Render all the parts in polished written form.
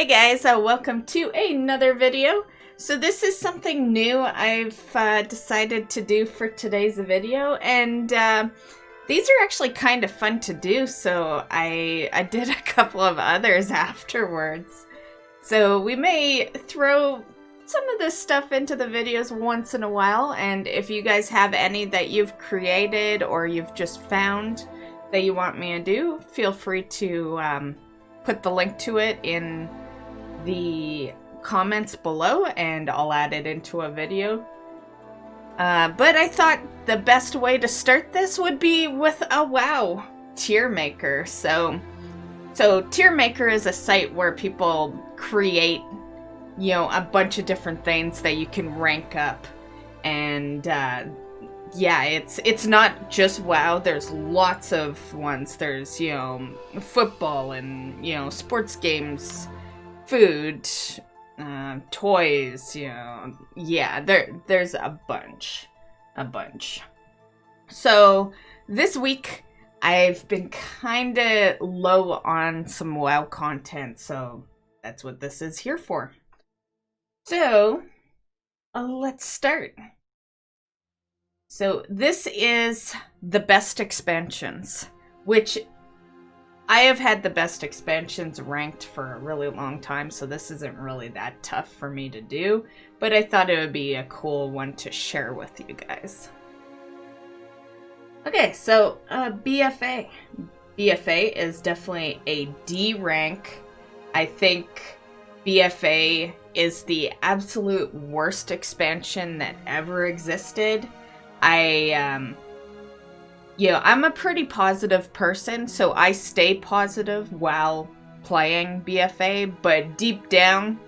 Hey guys, welcome to another video. So this is something new I've decided to do for today's video, and these are actually kind of fun to do, so I did a couple of others afterwards. So we may throw some of this stuff into the videos once in a while, and if you guys have any that you've created or you've just found that you want me to do, feel free to put the link to it in the comments below and I'll add it into a video. But I thought the best way to start this would be with a WoW tier maker. So tier maker is a site where people create, a bunch of different things that you can rank up. And yeah, it's not just WoW. There's lots of ones. There's, football and, sports games, food, toys, yeah, there's a bunch. So this week I've been kind of low on some WoW content, so that's what this is here for. So let's start. So this is the best expansions, which I have had the best expansions ranked for a really long time, so this isn't really that tough for me to do, but I thought it would be a cool one to share with you guys. Okay, so BFA. BFA is definitely a D rank. I think BFA is the absolute worst expansion that ever existed. I'm a pretty positive person, so I stay positive while playing BFA, but deep down,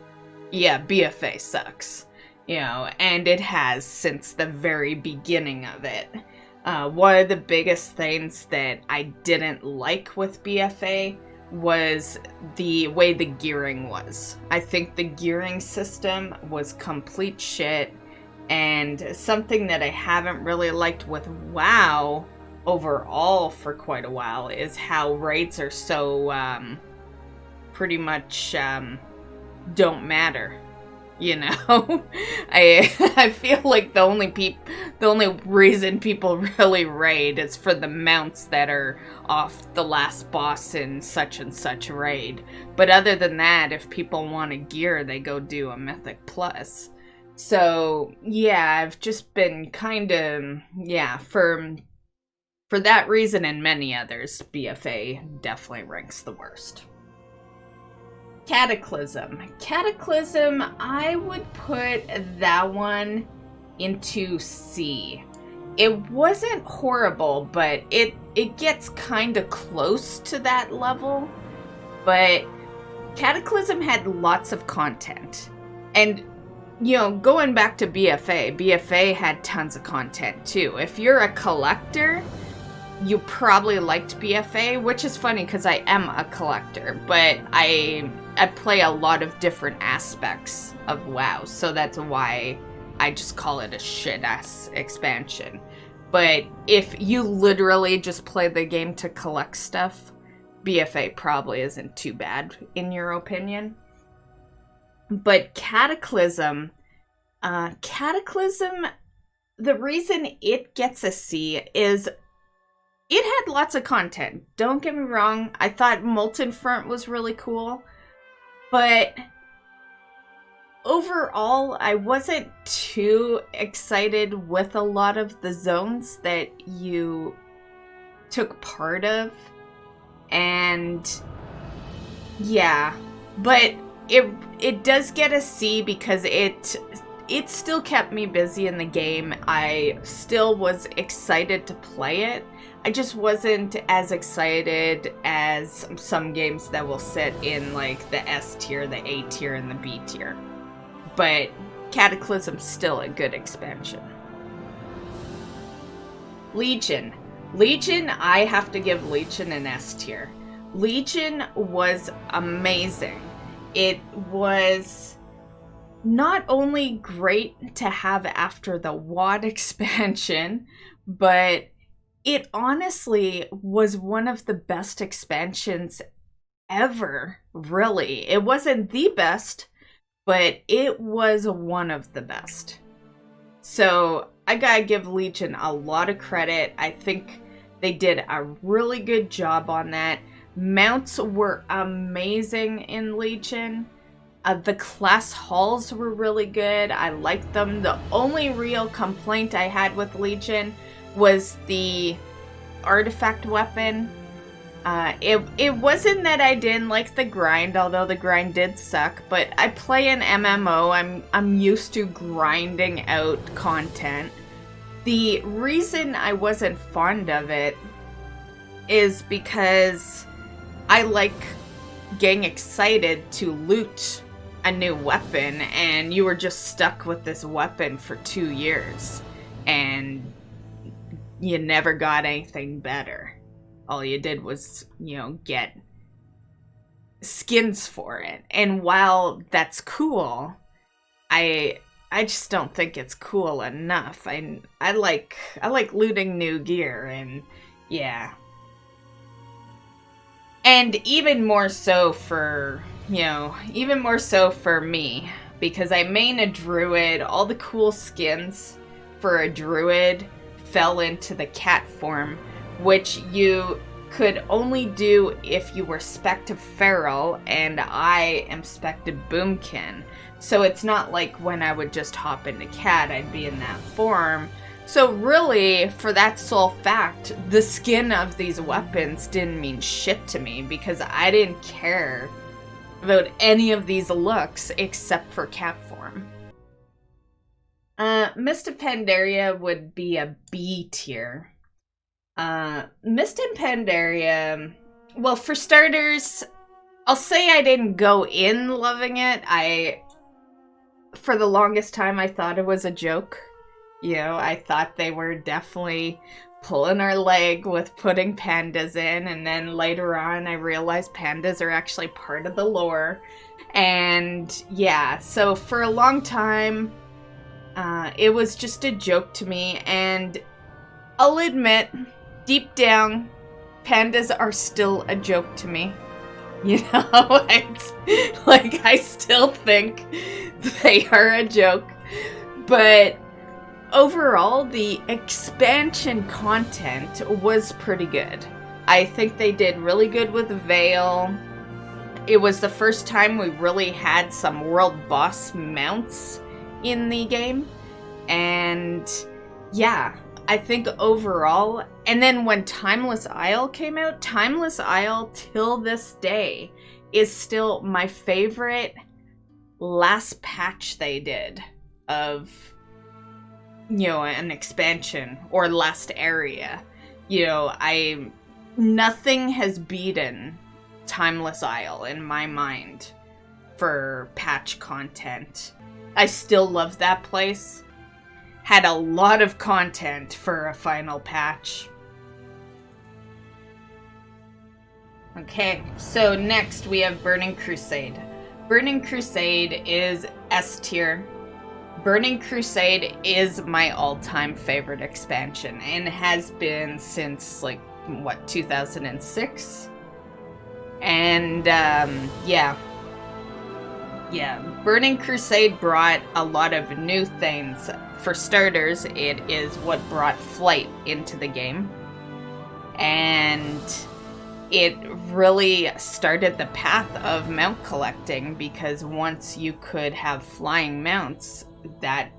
yeah, BFA sucks. And it has since the very beginning of it. One of the biggest things that I didn't like with BFA was the way the gearing was. I think the gearing system was complete shit, and something that I haven't really liked with WoW overall for quite a while is how raids are so pretty much don't matter. I feel like the only reason people really raid is for the mounts that are off the last boss in such and such raid. But other than that, if people want a gear, they go do a Mythic Plus. So yeah, I've just been kind of, for that reason and many others, BFA definitely ranks the worst. Cataclysm. Cataclysm, I would put that one into C. It wasn't horrible, but it gets kind of close to that level. But Cataclysm had lots of content. And going back to BFA, BFA had tons of content too. If you're a collector, you probably liked BFA, which is funny because I am a collector, but I play a lot of different aspects of WoW, so that's why I just call it a shit-ass expansion. But if you literally just play the game to collect stuff, BFA probably isn't too bad, in your opinion. But Cataclysm, the reason it gets a C is it had lots of content. Don't get me wrong, I thought Molten Front was really cool, but overall, I wasn't too excited with a lot of the zones that you took part of. And yeah, but it does get a C because it still kept me busy in the game. I still was excited to play it. I just wasn't as excited as some games that will sit in like the S tier, the A tier, and the B tier. But Cataclysm's still a good expansion. Legion. Legion, I have to give Legion an S tier. Legion was amazing. It was not only great to have after the WoD expansion, but it honestly was one of the best expansions ever, really. It wasn't the best, but it was one of the best. So I gotta give Legion a lot of credit. I think they did a really good job on that. Mounts were amazing in Legion. The class halls were really good. I liked them. The only real complaint I had with Legion was the artifact weapon. It wasn't that I didn't like the grind, although the grind did suck, but I play an MMO. I'm used to grinding out content. The reason I wasn't fond of it is because I like getting excited to loot a new weapon, and you were just stuck with this weapon for 2 years, and you never got anything better. All you did was, get skins for it. And while that's cool, I just don't think it's cool enough. I like looting new gear, and yeah. And even more so for me, because I main a druid. All the cool skins for a druid fell into the cat form, which you could only do if you were spec to feral, and I am spec to boomkin. So it's not like when I would just hop into cat, I'd be in that form. So really, for that sole fact, the skin of these weapons didn't mean shit to me, because I didn't care about any of these looks except for cat form. Myst of Pandaria would be a B tier. Myst and Pandaria, well, for starters, I'll say I didn't go in loving it. For the longest time, I thought it was a joke. I thought they were definitely pulling our leg with putting pandas in, and then later on I realized pandas are actually part of the lore. And yeah, so for a long time, it was just a joke to me, and I'll admit, deep down, pandas are still a joke to me. It's like, I still think they are a joke. But overall, the expansion content was pretty good. I think they did really good with Veil. It was the first time we really had some world boss mounts in the game. And yeah, I think overall, and then when Timeless Isle came out, Timeless Isle till this day is still my favorite last patch they did of, an expansion or last area. Nothing has beaten Timeless Isle in my mind for patch content. I still love that place. Had a lot of content for a final patch. Okay, so next we have Burning Crusade. Burning Crusade is S tier. Burning Crusade is my all-time favorite expansion, and has been since, 2006? And, yeah, Burning Crusade brought a lot of new things. For starters, it is what brought flight into the game. And it really started the path of mount collecting, because once you could have flying mounts, that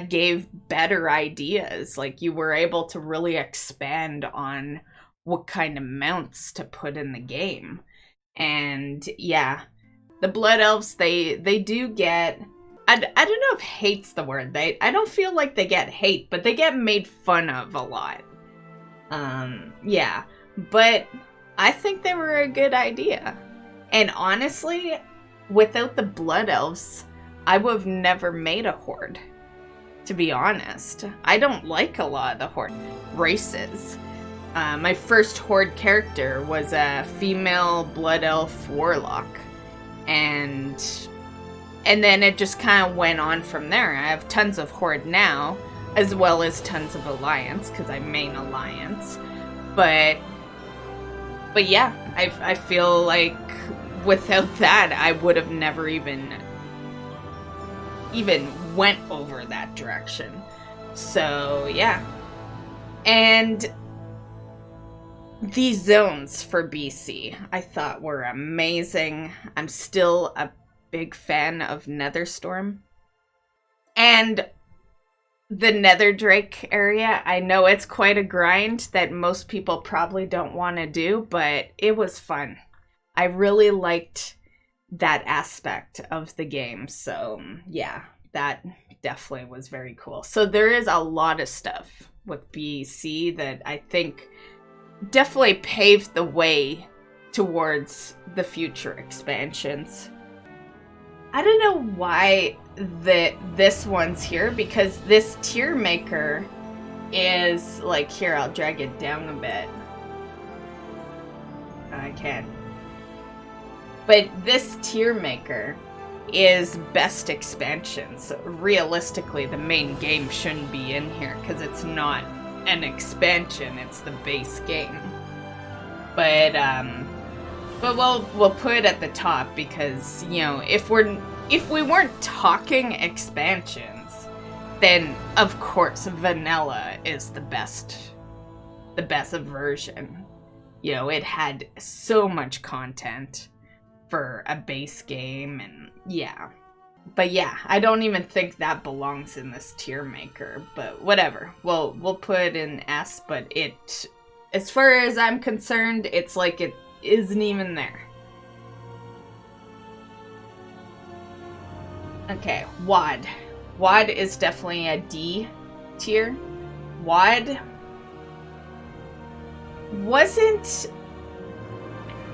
gave better ideas. You were able to really expand on what kind of mounts to put in the game. And yeah, the Blood Elves, they do get, I don't know if hate's the word. I don't feel like they get hate, but they get made fun of a lot. Yeah, but I think they were a good idea. And honestly, without the Blood Elves, I would have never made a horde, to be honest. I don't like a lot of the horde races. My first horde character was a female Blood Elf warlock. And then it just kind of went on from there. I have tons of horde now, as well as tons of alliance, because I main alliance. But But yeah, I feel like without that, I would have never even went over that direction. So yeah. And these zones for BC I thought were amazing. I'm still a big fan of Netherstorm. And the Netherdrake area, I know it's quite a grind that most people probably don't want to do, but it was fun. I really liked that aspect of the game. So yeah, that definitely was very cool. So there is a lot of stuff with BC that I think definitely paved the way towards the future expansions. I don't know why this one's here, because this tier maker is like, here, I'll drag it down a bit. I can. But this tier maker is best expansions. Realistically, the main game shouldn't be in here because it's not an expansion, it's the base game. But we'll put it at the top because, you know, if we weren't talking expansions, then of course vanilla is the best version. You know, it had so much content for a base game, and yeah. But yeah, I don't even think that belongs in this tier maker, but whatever. We'll put it in S, but it, as far as I'm concerned, it's like it isn't even there. Okay, WoD. WoD is definitely a D tier. WoD wasn't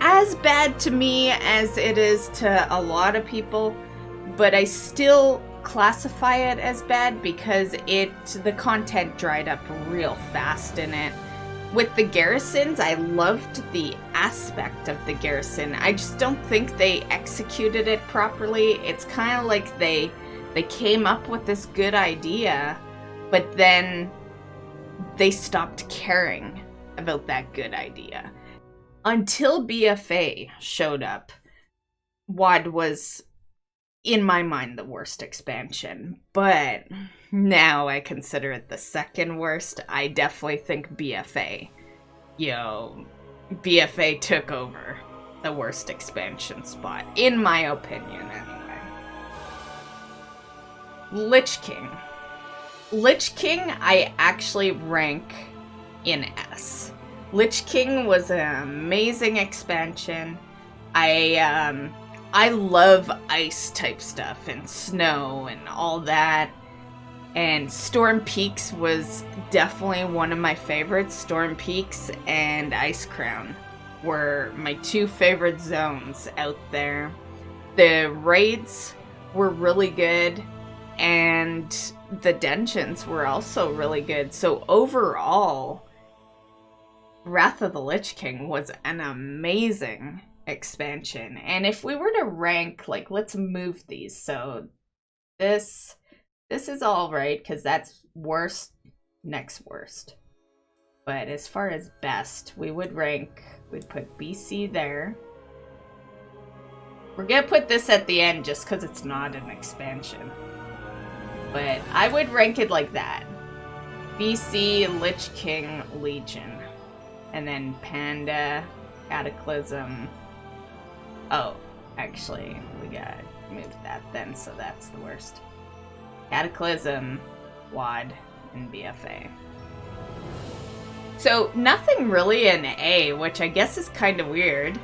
as bad to me as it is to a lot of people, but I still classify it as bad because the content dried up real fast in it. With the garrisons, I loved the aspect of the garrison. I just don't think they executed it properly. It's kind of like they came up with this good idea, but then they stopped caring about that good idea. Until BFA showed up, WoD was, in my mind, the worst expansion. But now I consider it the second worst. I definitely think BFA. BFA took over the worst expansion spot, in my opinion, anyway. Lich King. Lich King, I actually rank in S. Lich King was an amazing expansion. I love ice type stuff and snow and all that. And Storm Peaks was definitely one of my favorites. Storm Peaks and Ice Crown were my two favorite zones out there. The raids were really good, and the dungeons were also really good. So overall, Wrath of the Lich King was an amazing expansion. And if we were to rank, like, let's move these. So this is all right because that's worst, next worst. But as far as best, we'd put BC there. We're gonna put this at the end just because it's not an expansion. But I would rank it like that. BC, Lich King, Legion. And then Panda, Cataclysm. Oh, actually, we gotta move that then, so that's the worst. Cataclysm, WoD, and BFA. So, nothing really in A, which I guess is kind of weird,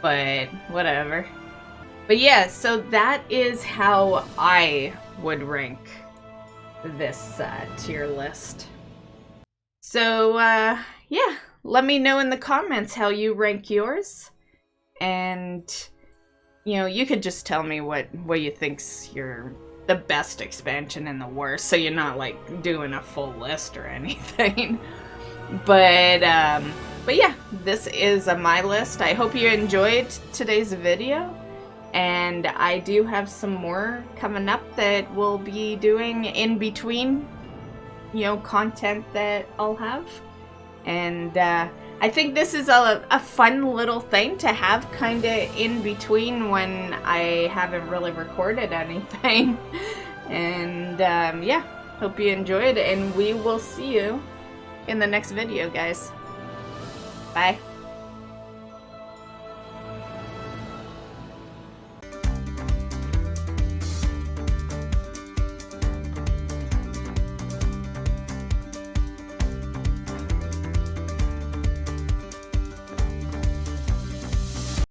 but whatever. But yeah, so that is how I would rank this tier list. So, yeah. Let me know in the comments how you rank yours. And, you know, you could just tell me what you think's the best expansion and the worst, so you're not, like, doing a full list or anything. But yeah, this is my list. I hope you enjoyed today's video. And I do have some more coming up that we'll be doing in between, you know, content that I'll have. And I I think this is a fun little thing to have kind of in between when I haven't really recorded anything. And yeah, hope you enjoyed, and we will see you in the next video, guys. Bye.